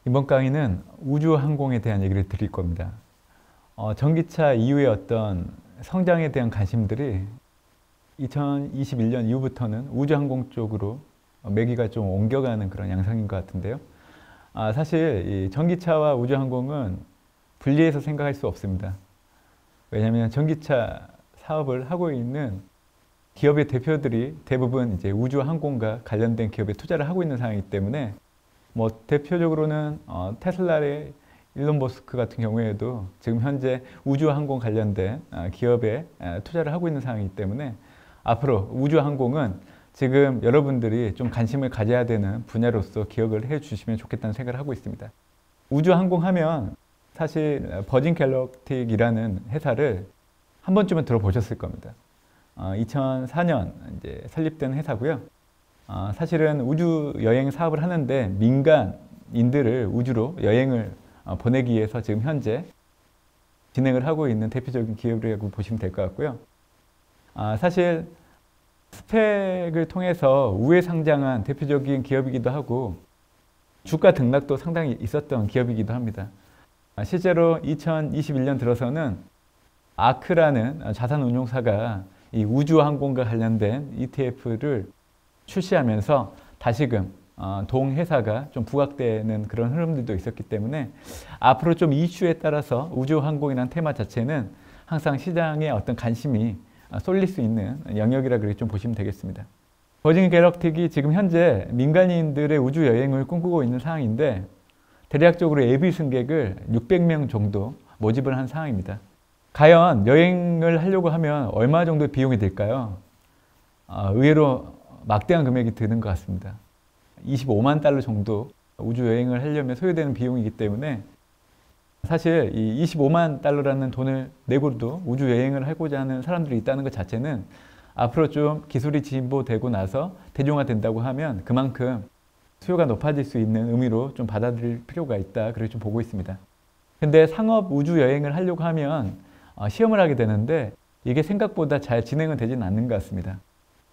이번 강의는 우주항공에 대한 얘기를 드릴 겁니다. 전기차 이후의 어떤 성장에 대한 관심들이 2021년 이후부터는 우주항공 쪽으로 매기가 좀 옮겨가는 그런 양상인 것 같은데요. 사실 이 전기차와 우주항공은 분리해서 생각할 수 없습니다. 왜냐하면 전기차 사업을 하고 있는 기업의 대표들이 대부분 이제 우주항공과 관련된 기업에 투자를 하고 있는 상황이기 때문에 대표적으로는 테슬라의 일론 머스크 같은 경우에도 지금 현재 우주항공 관련된 기업에 투자를 하고 있는 상황이기 때문에 앞으로 우주항공은 지금 여러분들이 좀 관심을 가져야 되는 분야로서 기억을 해 주시면 좋겠다는 생각을 하고 있습니다. 우주항공 하면 사실 버진 갤럭틱이라는 회사를 한 번쯤은 들어보셨을 겁니다. 2004년 이제 설립된 회사고요. 사실은 우주 여행 사업을 하는데 민간인들을 우주로 여행을 보내기 위해서 지금 현재 진행을 하고 있는 대표적인 기업이라고 보시면 될 것 같고요. 사실 스펙을 통해서 우회 상장한 대표적인 기업이기도 하고 주가 등락도 상당히 있었던 기업이기도 합니다. 실제로 2021년 들어서는 아크라는 자산운용사가 이 우주항공과 관련된 ETF를 출시하면서 다시금 동회사가 좀 부각되는 그런 흐름들도 있었기 때문에 앞으로 좀 이슈에 따라서 우주항공이라는 테마 자체는 항상 시장에 어떤 관심이 쏠릴 수 있는 영역이라 그렇게 좀 보시면 되겠습니다. 버진 갤럭틱이 지금 현재 민간인들의 우주 여행을 꿈꾸고 있는 상황인데 대략적으로 예비 승객을 600명 정도 모집을 한 상황입니다. 과연 여행을 하려고 하면 얼마 정도 비용이 들까요? 의외로 막대한 금액이 드는 것 같습니다. 25만 달러 정도 우주 여행을 하려면 소요되는 비용이기 때문에 사실 이 25만 달러라는 돈을 내고도 우주 여행을 하고자 하는 사람들이 있다는 것 자체는 앞으로 좀 기술이 진보되고 나서 대중화된다고 하면 그만큼 수요가 높아질 수 있는 의미로 좀 받아들일 필요가 있다 그렇게 좀 보고 있습니다. 근데 상업 우주 여행을 하려고 하면 시험을 하게 되는데 이게 생각보다 잘 진행은 되지는 않는 것 같습니다.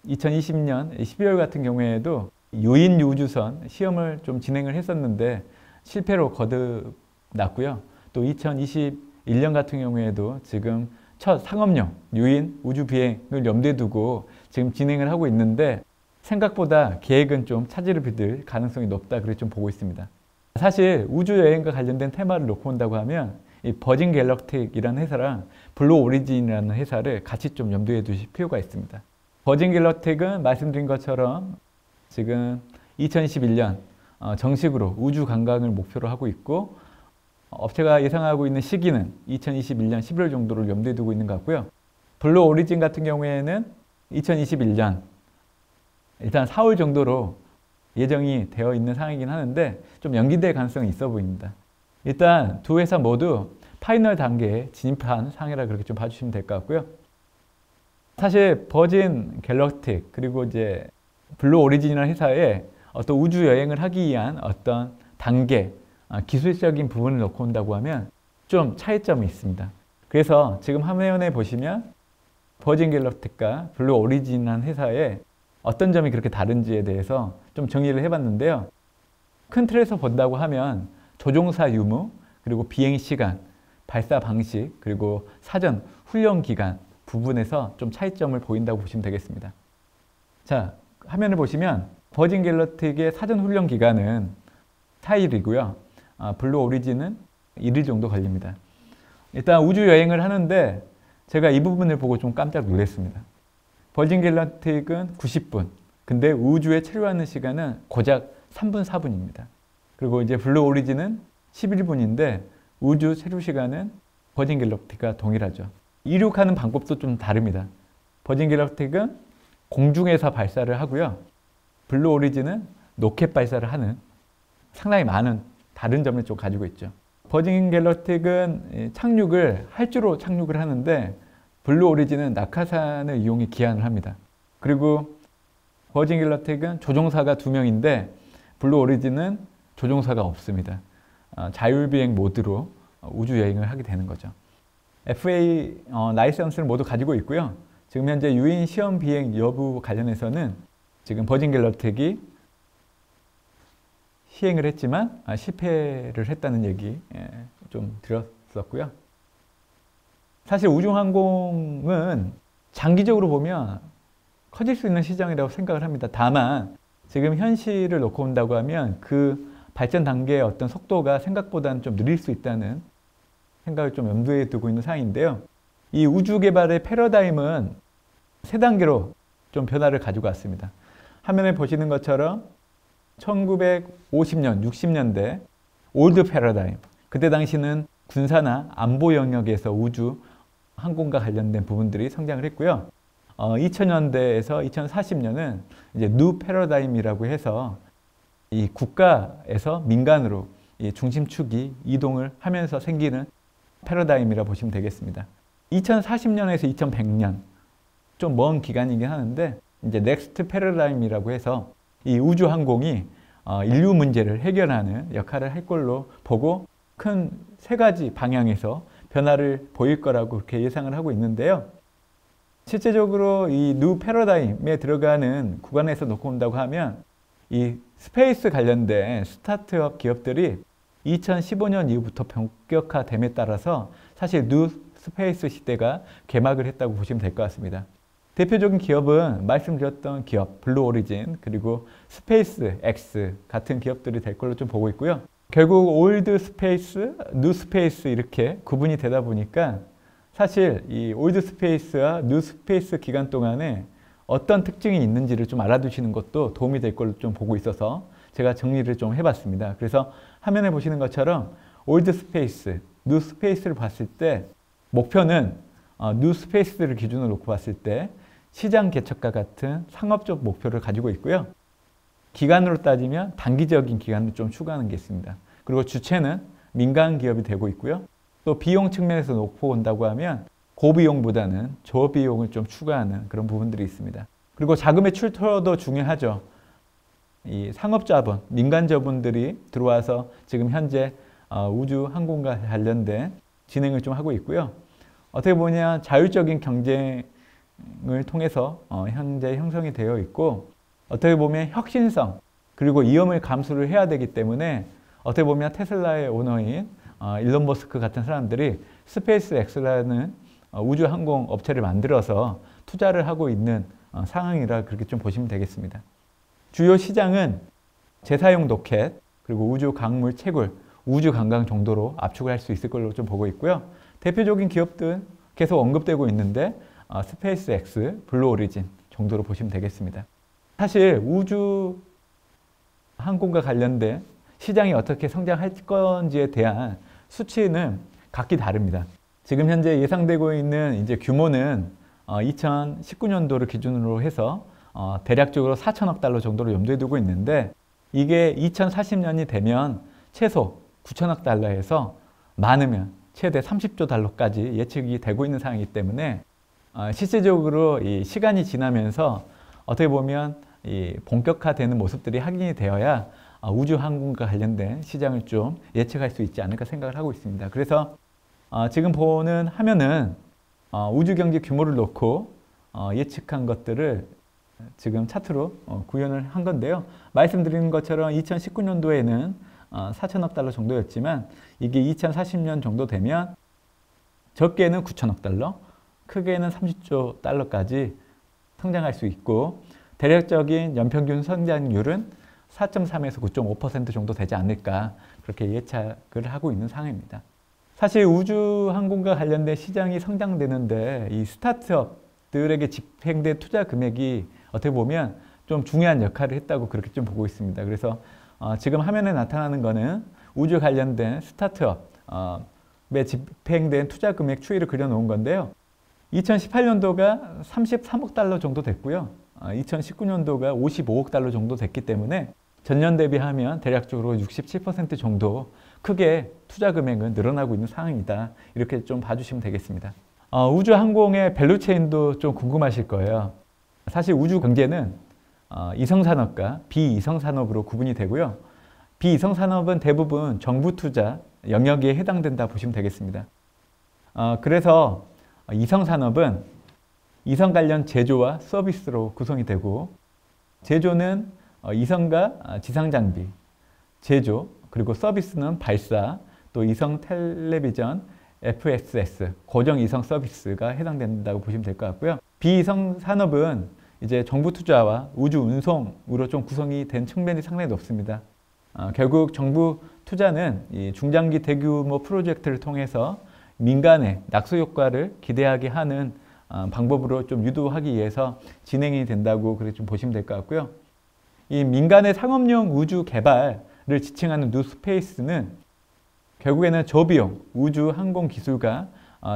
2020년 12월 같은 경우에도 유인 우주선 시험을 좀 진행을 했었는데 실패로 거듭났고요. 또 2021년 같은 경우에도 지금 첫 상업용 유인 우주 비행을 염두에 두고 지금 진행을 하고 있는데 생각보다 계획은 좀 차질을 빚을 가능성이 높다 그렇게 좀 보고 있습니다. 사실 우주 여행과 관련된 테마를 놓고 본다고 하면 이 버진 갤럭틱이라는 회사랑 블루 오리진이라는 회사를 같이 좀 염두에 두실 필요가 있습니다. 버진 갤럭틱은 말씀드린 것처럼 지금 2021년 정식으로 우주 관광을 목표로 하고 있고 업체가 예상하고 있는 시기는 2021년 11월 정도를 염두에 두고 있는 것 같고요. 블루 오리진 같은 경우에는 2021년 일단 4월 정도로 예정이 되어 있는 상황이긴 하는데 좀 연기될 가능성이 있어 보입니다. 일단 두 회사 모두 파이널 단계에 진입한 상황이라 그렇게 좀 봐주시면 될 것 같고요. 사실 버진 갤럭틱 그리고 이제 블루 오리진이라는 회사에 어떤 우주 여행을 하기 위한 어떤 단계, 기술적인 부분을 놓고 온다고 하면 좀 차이점이 있습니다. 그래서 지금 화면에 보시면 버진 갤럭틱과 블루 오리진이라는 회사의 어떤 점이 그렇게 다른지에 대해서 좀 정리를 해봤는데요. 큰 틀에서 본다고 하면 조종사 유무, 그리고 비행 시간, 발사 방식, 그리고 사전 훈련 기간 부분에서 좀 차이점을 보인다고 보시면 되겠습니다. 자, 화면을 보시면 버진 갤럭틱의 사전 훈련 기간은 4일이고요. 블루 오리진은 1일 정도 걸립니다. 일단 우주 여행을 하는데 제가 이 부분을 보고 좀 깜짝 놀랐습니다. 버진 갤럭틱은 90분, 근데 우주에 체류하는 시간은 고작 3분, 4분입니다. 그리고 이제 블루 오리진은 11분인데 우주 체류 시간은 버진 갤럭틱과 동일하죠. 이륙하는 방법도 좀 다릅니다. 버진 갤럭틱은 공중에서 발사를 하고요. 블루 오리진은 로켓 발사를 하는 상당히 많은 다른 점을 좀 가지고 있죠. 버진 갤럭틱은 착륙을 활주로 착륙을 하는데 블루 오리진은 낙하산을 이용해 기한을 합니다. 그리고 버진 갤럭틱은 조종사가 2명인데 블루 오리진은 조종사가 없습니다. 자율비행 모드로 우주 여행을 하게 되는 거죠. FAA 라이선스를 모두 가지고 있고요. 지금 현재 유인 시험 비행 여부 관련해서는 지금 버진 갤럭틱이 시행을 했지만 실패를 했다는 얘기 좀 들었었고요. 사실 우주항공은 장기적으로 보면 커질 수 있는 시장이라고 생각을 합니다. 다만 지금 현실을 놓고 본다고 하면 그 발전 단계의 어떤 속도가 생각보다는 좀 느릴 수 있다는 생각을 좀 염두에 두고 있는 상황인데요. 이 우주 개발의 패러다임은 세 단계로 좀 변화를 가지고 왔습니다. 화면에 보시는 것처럼 1950년, 60년대 올드 패러다임, 그때 당시는 군사나 안보 영역에서 우주 항공과 관련된 부분들이 성장을 했고요. 2000년대에서 2040년은 이제 뉴 패러다임이라고 해서 이 국가에서 민간으로 이 중심축이 이동을 하면서 생기는 패러다임이라 보시면 되겠습니다. 2040년에서 2100년 좀 먼 기간이긴 하는데 이제 넥스트 패러다임이라고 해서 이 우주 항공이 인류 문제를 해결하는 역할을 할 걸로 보고 큰 세 가지 방향에서 변화를 보일 거라고 그렇게 예상을 하고 있는데요. 실제적으로 이 뉴 패러다임에 들어가는 구간에서 놓고 본다고 하면 이 스페이스 관련된 스타트업 기업들이 2015년 이후부터 본격화됨에 따라서 사실 뉴 스페이스 시대가 개막을 했다고 보시면 될 것 같습니다. 대표적인 기업은 말씀드렸던 기업, 블루 오리진, 그리고 스페이스 X 같은 기업들이 될 걸로 좀 보고 있고요. 결국 올드 스페이스, 뉴 스페이스 이렇게 구분이 되다 보니까 사실 이 올드 스페이스와 뉴 스페이스 기간 동안에 어떤 특징이 있는지를 좀 알아두시는 것도 도움이 될 걸로 좀 보고 있어서 제가 정리를 좀 해봤습니다. 그래서 화면에 보시는 것처럼 올드 스페이스, 뉴 스페이스를 봤을 때 목표는 뉴 스페이스를 기준으로 놓고 봤을 때 시장 개척과 같은 상업적 목표를 가지고 있고요. 기간으로 따지면 단기적인 기간을 좀 추구하는 게 있습니다. 그리고 주체는 민간 기업이 되고 있고요. 또 비용 측면에서 놓고 본다고 하면 고비용보다는 저비용을 좀 추구하는 그런 부분들이 있습니다. 그리고 자금의 출처도 중요하죠. 이 상업자본, 민간 자본들이 들어와서 지금 현재 우주 항공과 관련된 진행을 좀 하고 있고요. 어떻게 보면 자율적인 경쟁을 통해서 현재 형성이 되어 있고 어떻게 보면 혁신성 그리고 위험을 감수를 해야 되기 때문에 어떻게 보면 테슬라의 오너인 일론 머스크 같은 사람들이 스페이스 X라는 우주 항공 업체를 만들어서 투자를 하고 있는 상황이라 그렇게 좀 보시면 되겠습니다. 주요 시장은 재사용 로켓 그리고 우주 강물 채굴, 우주 관광 정도로 압축을 할 수 있을 걸로 좀 보고 있고요. 대표적인 기업들 계속 언급되고 있는데 스페이스 X, 블루 오리진 정도로 보시면 되겠습니다. 사실 우주 항공과 관련된 시장이 어떻게 성장할 건지에 대한 수치는 각기 다릅니다. 지금 현재 예상되고 있는 이제 규모는 2019년도를 기준으로 해서 대략적으로 4천억 달러 정도로 염두에 두고 있는데 이게 2040년이 되면 최소 9천억 달러에서 많으면 최대 30조 달러까지 예측이 되고 있는 상황이기 때문에 실제적으로 이 시간이 지나면서 어떻게 보면 이 본격화되는 모습들이 확인이 되어야 우주 항공과 관련된 시장을 좀 예측할 수 있지 않을까 생각을 하고 있습니다. 그래서 지금 보는 화면은 우주 경제 규모를 놓고 예측한 것들을 지금 차트로 구현을 한 건데요. 말씀드린 것처럼 2019년도에는 4천억 달러 정도였지만 이게 2040년 정도 되면 적게는 9천억 달러, 크게는 30조 달러까지 성장할 수 있고 대략적인 연평균 성장률은 4.3에서 9.5% 정도 되지 않을까 그렇게 예측을 하고 있는 상황입니다. 사실 우주 항공과 관련된 시장이 성장되는데 이 스타트업들에게 집행된 투자 금액이 어떻게 보면 좀 중요한 역할을 했다고 그렇게 좀 보고 있습니다. 그래서 지금 화면에 나타나는 거는 우주 관련된 스타트업에 집행된 투자 금액 추이를 그려놓은 건데요. 2018년도가 33억 달러 정도 됐고요. 2019년도가 55억 달러 정도 됐기 때문에 전년 대비하면 대략적으로 67% 정도 크게 투자 금액은 늘어나고 있는 상황이다. 이렇게 좀 봐주시면 되겠습니다. 우주 항공의 밸류체인도 좀 궁금하실 거예요. 사실 우주 경제는 이성 산업과 비이성 산업으로 구분이 되고요. 비이성 산업은 대부분 정부 투자 영역에 해당된다 보시면 되겠습니다. 그래서 이성 산업은 이성 관련 제조와 서비스로 구성이 되고 제조는 이성과 지상 장비 제조, 그리고 서비스는 발사, 또 이성 텔레비전, FSS, 고정 이성 서비스가 해당된다고 보시면 될 것 같고요. 비이성 산업은 이제 정부 투자와 우주 운송으로 좀 구성이 된 측면이 상당히 높습니다. 결국 정부 투자는 이 중장기 대규모 프로젝트를 통해서 민간의 낙수 효과를 기대하게 하는 방법으로 좀 유도하기 위해서 진행이 된다고 그렇게 좀 보시면 될 것 같고요. 이 민간의 상업용 우주 개발을 지칭하는 뉴스페이스는 결국에는 저비용 우주 항공 기술과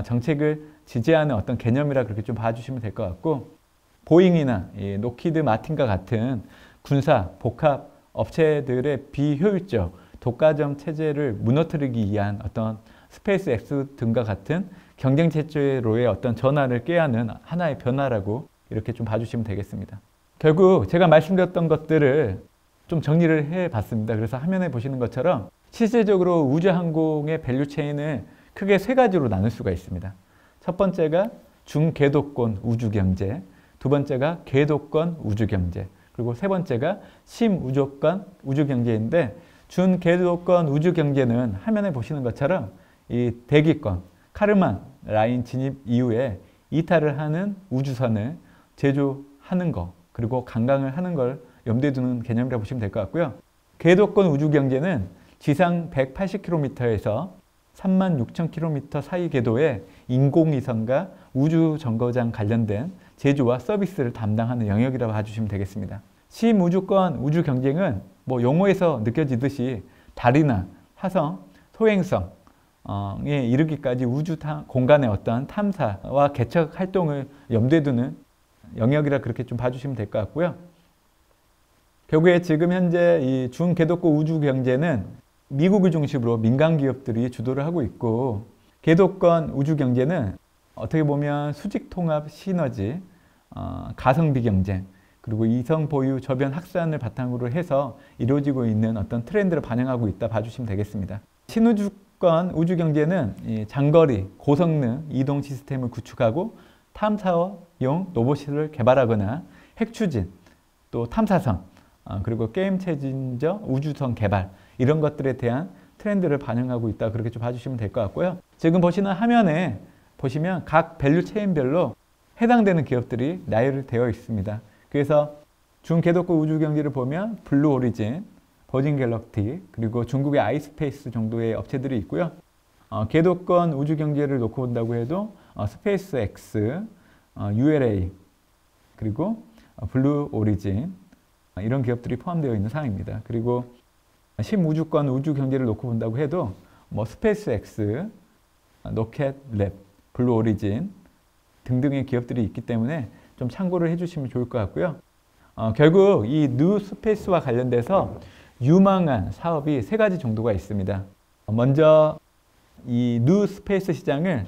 정책을 지지하는 어떤 개념이라 그렇게 좀 봐주시면 될 것 같고, 보잉이나 로키드 마틴과 같은 군사 복합 업체들의 비효율적 독과점 체제를 무너뜨리기 위한 어떤 스페이스 X 등과 같은 경쟁 체제로의 어떤 전환을 꾀하는 하나의 변화라고 이렇게 좀 봐주시면 되겠습니다. 결국 제가 말씀드렸던 것들을 좀 정리를 해봤습니다. 그래서 화면에 보시는 것처럼 실질적으로 우주항공의 밸류체인을 크게 세 가지로 나눌 수가 있습니다. 첫 번째가 중궤도권 우주경제, 두 번째가 궤도권 우주경제, 그리고 세 번째가 심우주권 우주경제인데, 준궤도권 우주경제는 화면에 보시는 것처럼 이 대기권, 카르만 라인 진입 이후에 이탈을 하는 우주선을 제조하는 거, 그리고 관광을 하는 걸 염두에 두는 개념이라고 보시면 될 것 같고요. 궤도권 우주경제는 지상 180km에서 36,000km 사이 궤도의 인공위성과 우주정거장 관련된 제조와 서비스를 담당하는 영역이라고 봐주시면 되겠습니다. 심우주권 우주경쟁은 뭐 용어에서 느껴지듯이 달이나 화성, 소행성에 이르기까지 우주 공간의 어떤 탐사와 개척 활동을 염두에 두는 영역이라 그렇게 좀 봐주시면 될 것 같고요. 결국에 지금 현재 이 중궤도권 우주경제는 미국을 중심으로 민간 기업들이 주도를 하고 있고, 궤도권 우주경제는 어떻게 보면 수직통합 시너지, 가성비 경쟁, 그리고 이성 보유 저변 확산을 바탕으로 해서 이루어지고 있는 어떤 트렌드를 반영하고 있다 봐주시면 되겠습니다. 신우주권 우주경제는 이 장거리 고성능 이동 시스템을 구축하고 탐사용 로봇을 개발하거나 핵추진, 또 탐사선, 그리고 게임 체인저 우주선 개발, 이런 것들에 대한 트렌드를 반영하고 있다 그렇게 좀 봐주시면 될 것 같고요. 지금 보시는 화면에 보시면 각 밸류 체인별로 해당되는 기업들이 나열되어 있습니다. 그래서 중궤도권 우주경제를 보면 블루 오리진, 버진 갤럭틱, 그리고 중국의 아이스페이스 정도의 업체들이 있고요. 궤도권 우주경제를 놓고 본다고 해도 스페이스 X, ULA, 그리고 블루 오리진, 이런 기업들이 포함되어 있는 상황입니다. 그리고 심우주권 우주경제를 놓고 본다고 해도 뭐 스페이스 X, 로켓랩, 블루 오리진 등등의 기업들이 있기 때문에 좀 참고를 해주시면 좋을 것 같고요. 결국 이 뉴 스페이스와 관련돼서 유망한 사업이 세 가지 정도가 있습니다. 먼저 이 뉴 스페이스 시장을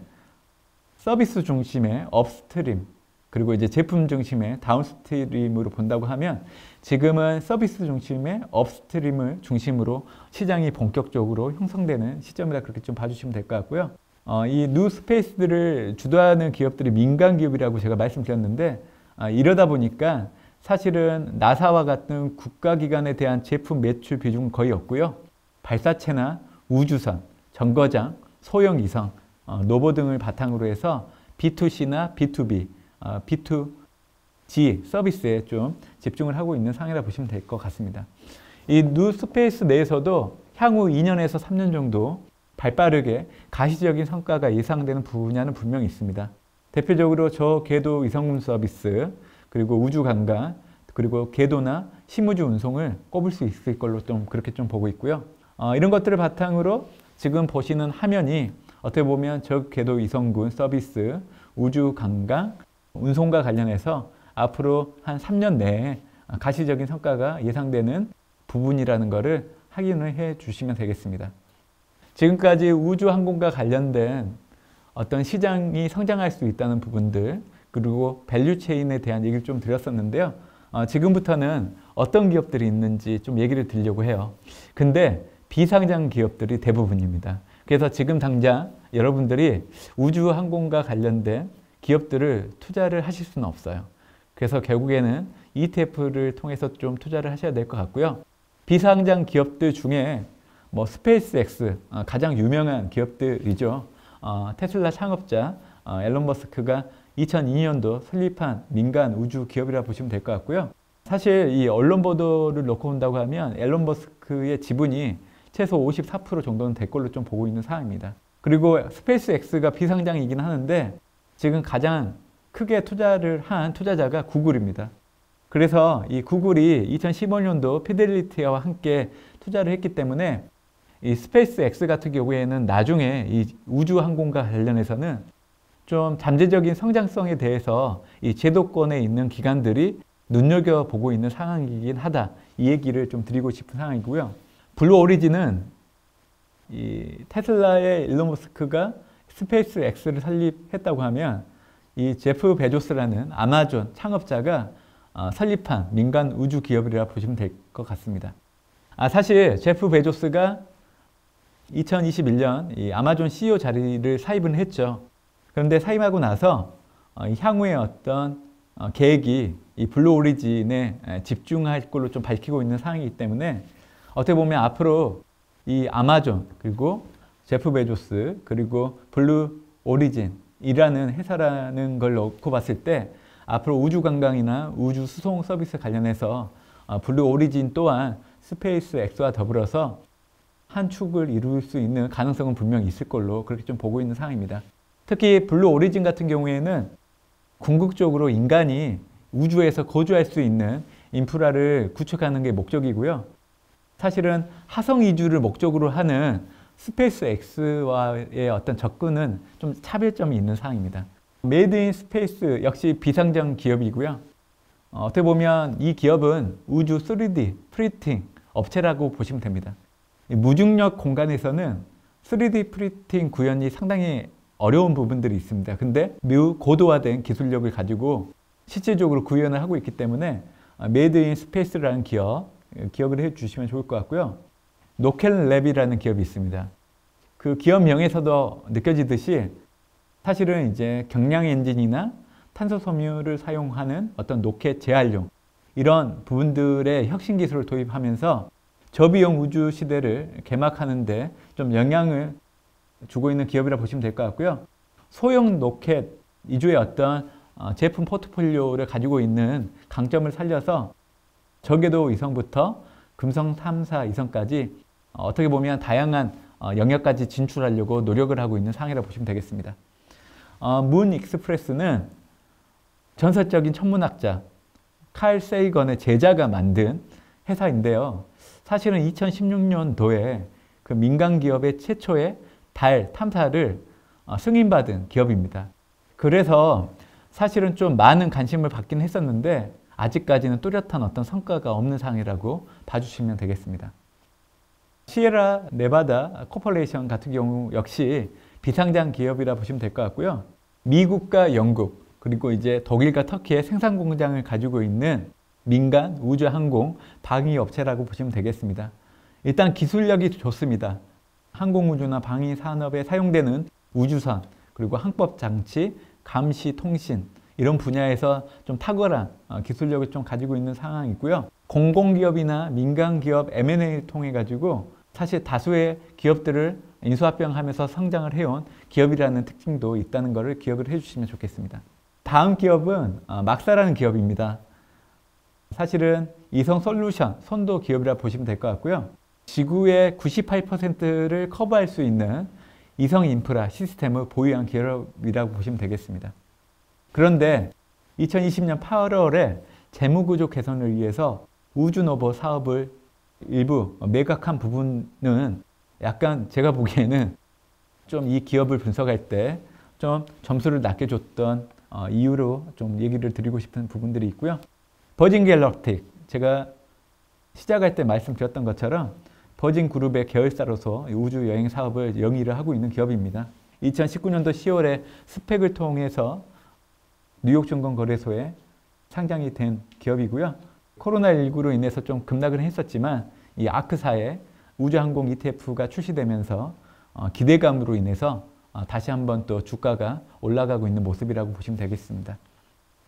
서비스 중심의 업스트림, 그리고 이제 제품 중심의 다운스트림으로 본다고 하면, 지금은 서비스 중심의 업스트림을 중심으로 시장이 본격적으로 형성되는 시점이라 그렇게 좀 봐주시면 될 것 같고요. 이 뉴 스페이스들을 주도하는 기업들이 민간 기업이라고 제가 말씀드렸는데, 이러다 보니까 사실은 나사와 같은 국가기관에 대한 제품 매출 비중은 거의 없고요. 발사체나 우주선, 정거장, 소형 위성, 로봇 등을 바탕으로 해서 B2C나 B2B, B2G 서비스에 좀 집중을 하고 있는 상황이라 보시면 될 것 같습니다. 이 뉴 스페이스 내에서도 향후 2년에서 3년 정도 발빠르게 가시적인 성과가 예상되는 분야는 분명히 있습니다. 대표적으로 저궤도 위성군 서비스, 그리고 우주 관광, 그리고 궤도나 심우주 운송을 꼽을 수 있을 걸로 좀 그렇게 좀 보고 있고요. 이런 것들을 바탕으로 지금 보시는 화면이 어떻게 보면 저궤도 위성군 서비스, 우주 관광, 운송과 관련해서 앞으로 한 3년 내에 가시적인 성과가 예상되는 부분이라는 것을 확인을 해 주시면 되겠습니다. 지금까지 우주항공과 관련된 어떤 시장이 성장할 수 있다는 부분들, 그리고 밸류체인에 대한 얘기를 좀 드렸었는데요. 지금부터는 어떤 기업들이 있는지 좀 얘기를 드리려고 해요. 근데 비상장 기업들이 대부분입니다. 그래서 지금 당장 여러분들이 우주항공과 관련된 기업들을 투자를 하실 수는 없어요. 그래서 결국에는 ETF를 통해서 좀 투자를 하셔야 될 것 같고요. 비상장 기업들 중에 뭐 스페이스X 가장 유명한 기업들이죠. 테슬라 창업자 앨런 머스크가 2002년도 설립한 민간 우주 기업이라 보시면 될 것 같고요. 사실 이 언론 보도를 놓고 본다고 하면 앨런 머스크의 지분이 최소 54% 정도는 될 걸로 좀 보고 있는 상황입니다. 그리고 스페이스X가 비상장이긴 하는데 지금 가장 크게 투자를 한 투자자가 구글입니다. 그래서 이 구글이 2015년도 피델리티와 함께 투자를 했기 때문에 이 스페이스X 같은 경우에는 나중에 이 우주항공과 관련해서는 좀 잠재적인 성장성에 대해서 이 제도권에 있는 기관들이 눈여겨보고 있는 상황이긴 하다. 이 얘기를 좀 드리고 싶은 상황이고요. 블루 오리진은 이 테슬라의 일론 머스크가 스페이스X를 설립했다고 하면 이 제프 베조스라는 아마존 창업자가 설립한 민간 우주 기업이라 보시면 될 것 같습니다. 사실 제프 베조스가 2021년 이 아마존 CEO 자리를 사입은 했죠. 그런데 사임하고 나서 향후의 어떤 계획이 이 블루 오리진에 집중할 걸로 좀 밝히고 있는 상황이기 때문에 어떻게 보면 앞으로 이 아마존 그리고 제프 베조스 그리고 블루 오리진이라는 회사라는 걸 놓고 봤을 때 앞으로 우주 관광이나 우주 수송 서비스 관련해서 블루 오리진 또한 스페이스 X와 더불어서 한 축을 이룰 수 있는 가능성은 분명히 있을 걸로 그렇게 좀 보고 있는 상황입니다. 특히 블루 오리진 같은 경우에는 궁극적으로 인간이 우주에서 거주할 수 있는 인프라를 구축하는 게 목적이고요. 사실은 화성 이주를 목적으로 하는 스페이스 X와의 어떤 접근은 좀 차별점이 있는 상황입니다. 메이드 인 스페이스 역시 비상장 기업이고요. 어떻게 보면 이 기업은 우주 3D 프린팅 업체라고 보시면 됩니다. 무중력 공간에서는 3D 프린팅 구현이 상당히 어려운 부분들이 있습니다. 근데 매우 고도화된 기술력을 가지고 실질적으로 구현을 하고 있기 때문에 메이드 인 스페이스라는 기억을 해주시면 좋을 것 같고요. 노켈랩이라는 기업이 있습니다. 그 기업명에서도 느껴지듯이 사실은 이제 경량 엔진이나 탄소 섬유를 사용하는 어떤 로켓 재활용 이런 부분들의 혁신 기술을 도입하면서 저비용 우주 시대를 개막하는 데 좀 영향을 주고 있는 기업이라 보시면 될 것 같고요. 소형 로켓 이주의 어떤 제품 포트폴리오를 가지고 있는 강점을 살려서 저궤도 위성부터 금성 3사 위성까지 어떻게 보면 다양한 영역까지 진출하려고 노력을 하고 있는 상황이라고 보시면 되겠습니다. 문 익스프레스는 전설적인 천문학자 칼 세이건의 제자가 만든 회사인데요. 사실은 2016년도에 그 민간 기업의 최초의 달 탐사를 승인받은 기업입니다. 그래서 사실은 좀 많은 관심을 받긴 했었는데 아직까지는 뚜렷한 어떤 성과가 없는 상황이라고 봐주시면 되겠습니다. 시에라 네바다 코퍼레이션 같은 경우 역시 비상장 기업이라 보시면 될 것 같고요. 미국과 영국 그리고 이제 독일과 터키의 생산 공장을 가지고 있는 민간 우주항공 방위업체라고 보시면 되겠습니다. 일단 기술력이 좋습니다. 항공우주나 방위 산업에 사용되는 우주선 그리고 항법장치, 감시, 통신 이런 분야에서 좀 탁월한 기술력을 좀 가지고 있는 상황이고요. 공공기업이나 민간기업 M&A를 통해 가지고 사실 다수의 기업들을 인수합병하면서 성장을 해온 기업이라는 특징도 있다는 것을 기억을 해주시면 좋겠습니다. 다음 기업은 막사라는 기업입니다. 사실은 이성솔루션, 선도 기업이라 보시면 될 것 같고요. 지구의 98%를 커버할 수 있는 이성 인프라 시스템을 보유한 기업이라고 보시면 되겠습니다. 그런데 2020년 8월에 재무구조 개선을 위해서 우주노보 사업을 일부 매각한 부분은 약간 제가 보기에는 좀 이 기업을 분석할 때 좀 점수를 낮게 줬던 이유로 좀 얘기를 드리고 싶은 부분들이 있고요. 버진 갤럭틱, 제가 시작할 때 말씀드렸던 것처럼 버진 그룹의 계열사로서 우주 여행 사업을 영위를 하고 있는 기업입니다. 2019년도 10월에 스펙을 통해서 뉴욕 증권거래소에 상장이 된 기업이고요. 코로나19로 인해서 좀 급락을 했었지만 이 아크사의 우주항공 ETF가 출시되면서 기대감으로 인해서 다시 한번 또 주가가 올라가고 있는 모습이라고 보시면 되겠습니다.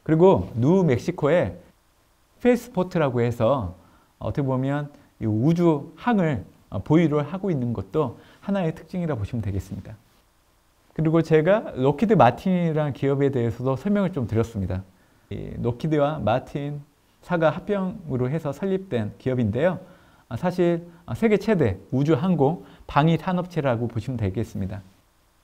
그리고 뉴멕시코에 스페이스포트라고 해서 어떻게 보면 이 우주항을 보유를 하고 있는 것도 하나의 특징이라 보시면 되겠습니다. 그리고 제가 록히드 마틴이라는 기업에 대해서도 설명을 좀 드렸습니다. 이 록히드와 마틴사가 합병으로 해서 설립된 기업인데요. 사실 세계 최대 우주항공 방위산업체라고 보시면 되겠습니다.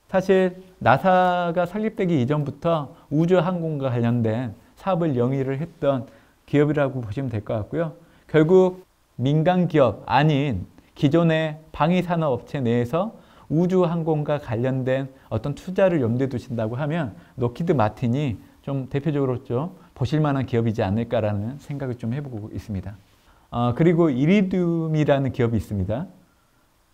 사실 나사가 설립되기 이전부터 우주항공과 관련된 사업을 영위를 했던 기업이라고 보시면 될 것 같고요. 결국 민간 기업 아닌 기존의 방위산업업체 내에서 우주항공과 관련된 어떤 투자를 염두에 두신다고 하면 록히드 마틴이 좀 대표적으로 좀 보실만한 기업이지 않을까라는 생각을 좀 해보고 있습니다. 그리고 이리듐이라는 기업이 있습니다.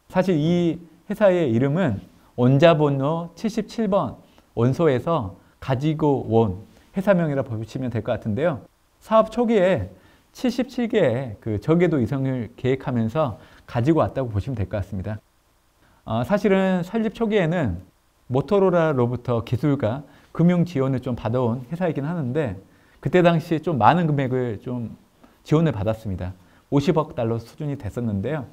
사실 이 회사의 이름은 원자번호 77번 원소에서 가지고 온 회사명이라 보시면 될 것 같은데요. 사업 초기에 77개의 그 저궤도 위성을 계획하면서 가지고 왔다고 보시면 될 것 같습니다. 사실은 설립 초기에는 모토로라로부터 기술과 금융 지원을 좀 받아온 회사이긴 하는데 그때 당시 좀 많은 금액을 좀 지원을 받았습니다. 50억 달러 수준이 됐었는데요.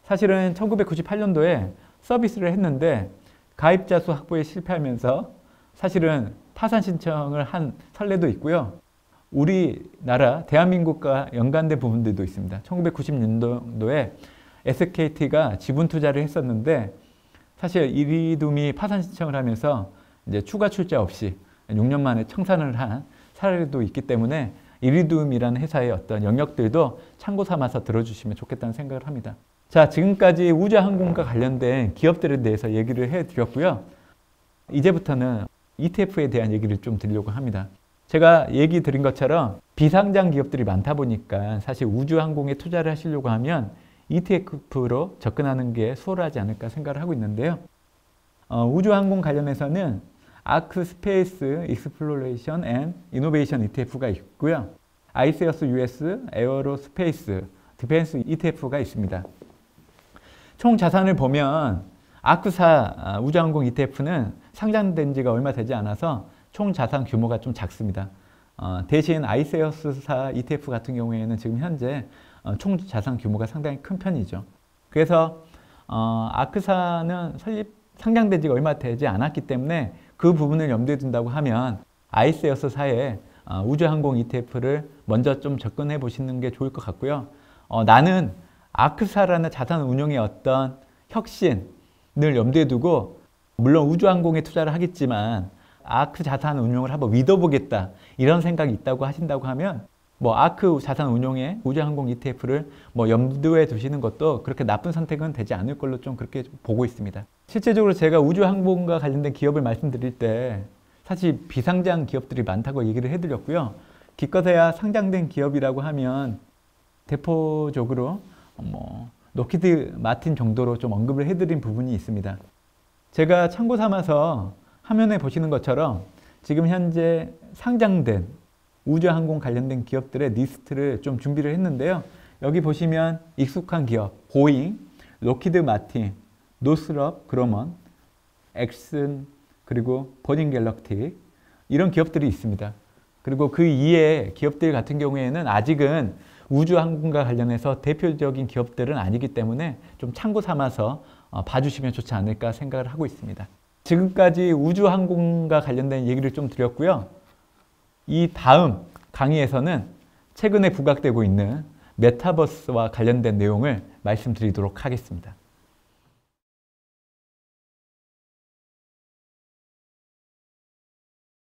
사실은 1998년도에 서비스를 했는데 가입자 수 확보에 실패하면서 사실은 파산 신청을 한 선례도 있고요. 우리나라 대한민국과 연관된 부분들도 있습니다. 1990년도에 SKT가 지분 투자를 했었는데 사실 이리듐이 파산 신청을 하면서 이제 추가 출자 없이 6년 만에 청산을 한 사례도 있기 때문에 이리듐이라는 회사의 어떤 영역들도 참고 삼아서 들어주시면 좋겠다는 생각을 합니다. 자, 지금까지 우주항공과 관련된 기업들에 대해서 얘기를 해드렸고요. 이제부터는 ETF에 대한 얘기를 좀 드리려고 합니다. 제가 얘기 드린 것처럼 비상장 기업들이 많다 보니까 사실 우주항공에 투자를 하시려고 하면 ETF로 접근하는 게 수월하지 않을까 생각을 하고 있는데요. 우주항공 관련해서는 아크 스페이스 익스플로레이션 앤 이노베이션 ETF가 있고요. 아이세어스 US 에어로스페이스 디펜스 ETF가 있습니다. 총 자산을 보면 아크사 우주항공 ETF는 상장된 지가 얼마 되지 않아서 총 자산 규모가 좀 작습니다. 대신 아이세어스사 ETF 같은 경우에는 지금 현재 총 자산 규모가 상당히 큰 편이죠. 그래서 아크사는 상장된 지가 얼마 되지 않았기 때문에 그 부분을 염두에 둔다고 하면 아이세어스사의 우주항공 ETF를 먼저 좀 접근해 보시는 게 좋을 것 같고요. 나는 아크사라는 자산 운용의 어떤 혁신을 염두에 두고 물론 우주항공에 투자를 하겠지만 아크 자산 운용을 한번 믿어보겠다 이런 생각이 있다고 하신다고 하면 뭐 아크 자산 운용의 우주항공 ETF를 뭐 염두에 두시는 것도 그렇게 나쁜 선택은 되지 않을 걸로 좀 그렇게 보고 있습니다. 실제적으로 제가 우주항공과 관련된 기업을 말씀드릴 때 사실 비상장 기업들이 많다고 얘기를 해드렸고요. 기껏해야 상장된 기업이라고 하면 대표적으로 록히드 마틴 정도로 좀 언급을 해드린 부분이 있습니다. 제가 참고 삼아서 화면에 보시는 것처럼 지금 현재 상장된 우주항공 관련된 기업들의 리스트를 좀 준비를 했는데요. 여기 보시면 익숙한 기업, 보잉, 록히드 마틴, 노스럽 그로먼, 엑슨, 그리고 버진 갤럭틱 이런 기업들이 있습니다. 그리고 그 이외의 기업들 같은 경우에는 아직은 우주항공과 관련해서 대표적인 기업들은 아니기 때문에 좀 참고 삼아서 봐주시면 좋지 않을까 생각을 하고 있습니다. 지금까지 우주항공과 관련된 얘기를 좀 드렸고요. 이 다음 강의에서는 최근에 부각되고 있는 메타버스와 관련된 내용을 말씀드리도록 하겠습니다.